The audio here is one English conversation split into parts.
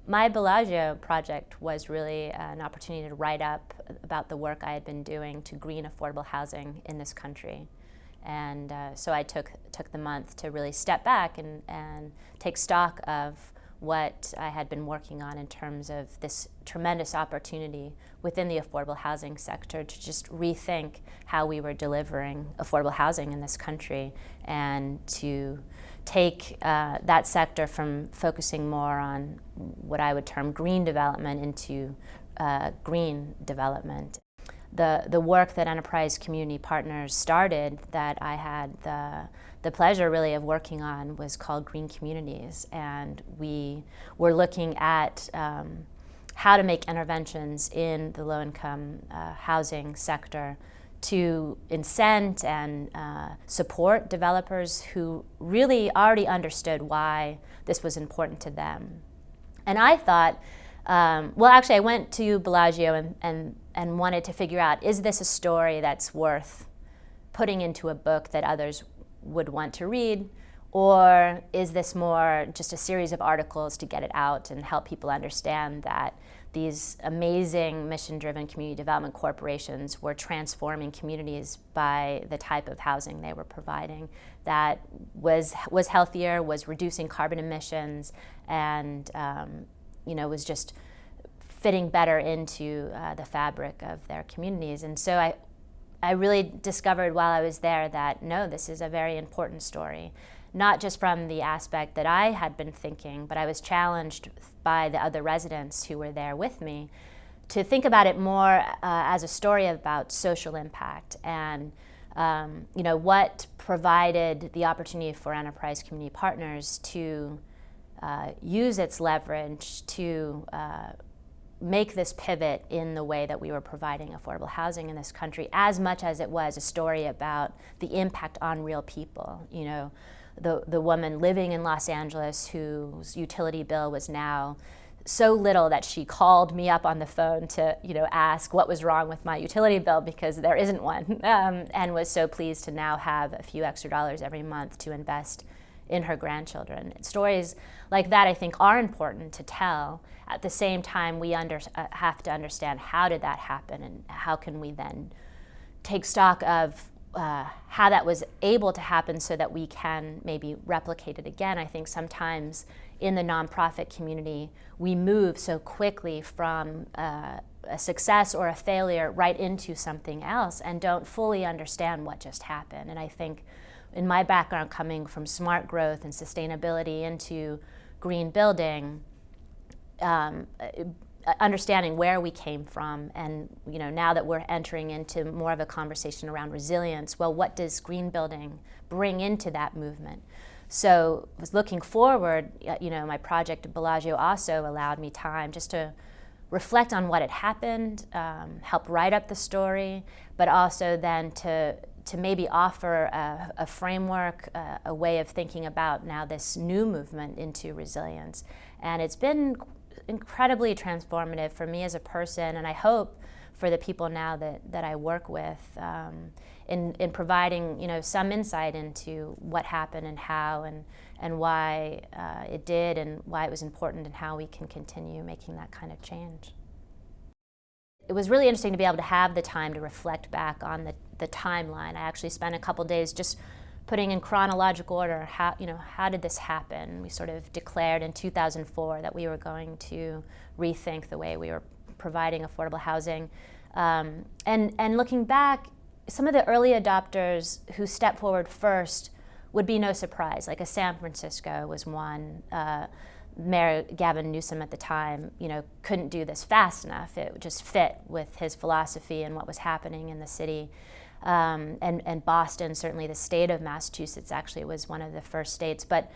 My Bellagio project was really an opportunity to write up about the work I had been doing to green affordable housing in this country. And so I took the month to really step back and take stock of what I had been working on in terms of this tremendous opportunity within the affordable housing sector to just rethink how we were delivering affordable housing in this country, and to take that sector from focusing more on what I would term green development into green development. The work that Enterprise Community Partners started, that I had the pleasure really of working on, was called Green Communities, and we were looking at how to make interventions in the low-income housing sector to incent and support developers who really already understood why this was important to them. And I thought, well, actually, I went to Bellagio and wanted to figure out, is this a story that's worth putting into a book that others would want to read, or is this more just a series of articles to get it out and help people understand that these amazing mission-driven community development corporations were transforming communities by the type of housing they were providing that was healthier, was reducing carbon emissions, and was just fitting better into the fabric of their communities. And so I really discovered while I was there that, no, this is a very important story, not just from the aspect that I had been thinking, but I was challenged by the other residents who were there with me to think about it more as a story about social impact, and what provided the opportunity for Enterprise Community Partners to use its leverage to make this pivot in the way that we were providing affordable housing in this country, as much as it was a story about the impact on real people. The woman living in Los Angeles whose utility bill was now so little that she called me up on the phone to ask what was wrong with my utility bill, because there isn't one, and was so pleased to now have a few extra dollars every month to invest in her grandchildren. Stories like that, I think, are important to tell. At the same time, we have to understand, how did that happen, and how can we then take stock of how that was able to happen so that we can maybe replicate it again. I think sometimes in the nonprofit community, we move so quickly from a success or a failure right into something else and don't fully understand what just happened. And I think in my background, coming from smart growth and sustainability into green building, understanding where we came from, and now that we're entering into more of a conversation around resilience, well, what does green building bring into that movement? So I was looking forward, my project at Bellagio also allowed me time just to reflect on what had happened, help write up the story, but also then to maybe offer a framework, a way of thinking about now this new movement into resilience. And it's been incredibly transformative for me as a person, and I hope for the people now that I work with, in providing some insight into what happened and how and why it did, and why it was important, and how we can continue making that kind of change. It was really interesting to be able to have the time to reflect back on the timeline. I actually spent a couple days just putting in chronological order how did this happen. We sort of declared in 2004 that we were going to rethink the way we were providing affordable housing. And looking back, some of the early adopters who stepped forward first would be no surprise. Like San Francisco was one. Mayor Gavin Newsom at the time, couldn't do this fast enough. It just fit with his philosophy and what was happening in the city. And Boston, certainly the state of Massachusetts, actually was one of the first states. But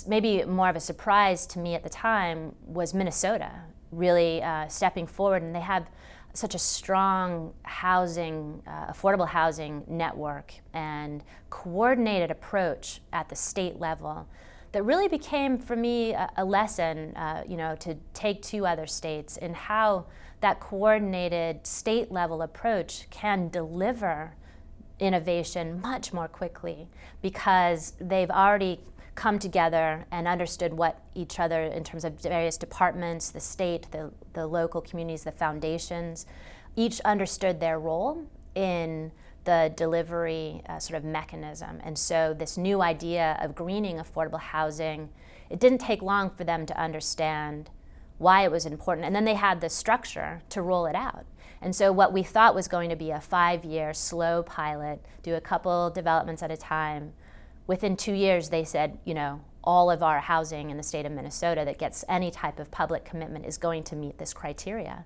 maybe more of a surprise to me at the time was Minnesota, really stepping forward. And they have such a strong housing, affordable housing network and coordinated approach at the state level that really became, for me, a lesson, to take to other states in how that coordinated state-level approach can deliver innovation much more quickly, because they've already come together and understood what each other, in terms of various departments, the state, the local communities, the foundations, each understood their role in the delivery sort of mechanism. And so this new idea of greening affordable housing, it didn't take long for them to understand why it was important. And then they had the structure to roll it out. And so what we thought was going to be a 5-year slow pilot, do a couple developments at a time, within 2 years they said, all of our housing in the state of Minnesota that gets any type of public commitment is going to meet this criteria.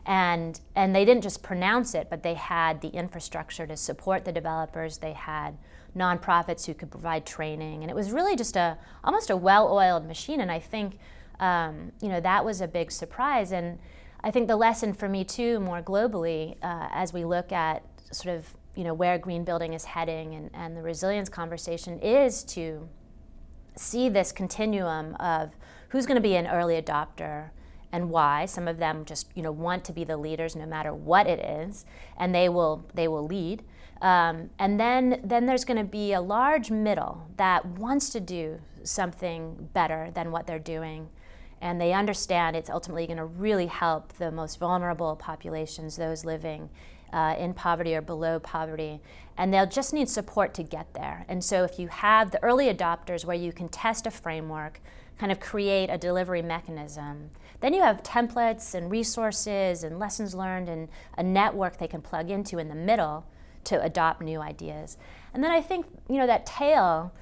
And they didn't just pronounce it, but they had the infrastructure to support the developers. They had nonprofits who could provide training. And it was really just almost a well-oiled machine. And I think that was a big surprise. And I think the lesson for me too, more globally, as we look at sort of where green building is heading and the resilience conversation, is to see this continuum of who's going to be an early adopter and why. Some of them just want to be the leaders no matter what it is, and they will lead. And then there's going to be a large middle that wants to do something better than what they're doing. And they understand it's ultimately going to really help the most vulnerable populations, those living in poverty or below poverty. And they'll just need support to get there. And so if you have the early adopters where you can test a framework, kind of create a delivery mechanism, then you have templates and resources and lessons learned and a network they can plug into in the middle to adopt new ideas. And then I think that tail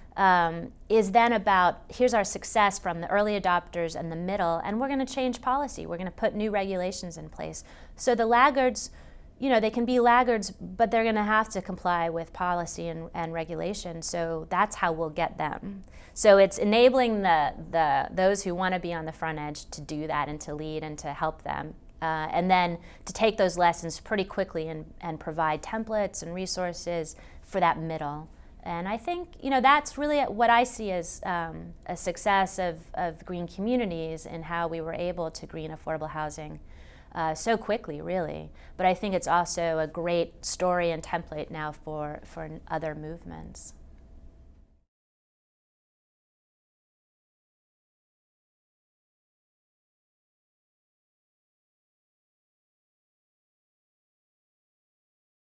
is then about, here's our success from the early adopters and the middle, and we're going to change policy. We're going to put new regulations in place. So the laggards, they can be laggards, but they're going to have to comply with policy and regulation. So that's how we'll get them. So it's enabling those who want to be on the front edge to do that and to lead and to help them. And then to take those lessons pretty quickly and provide templates and resources for that middle. And I think that's really what I see as a success of green communities and how we were able to green affordable housing so quickly, really. But I think it's also a great story and template now for other movements.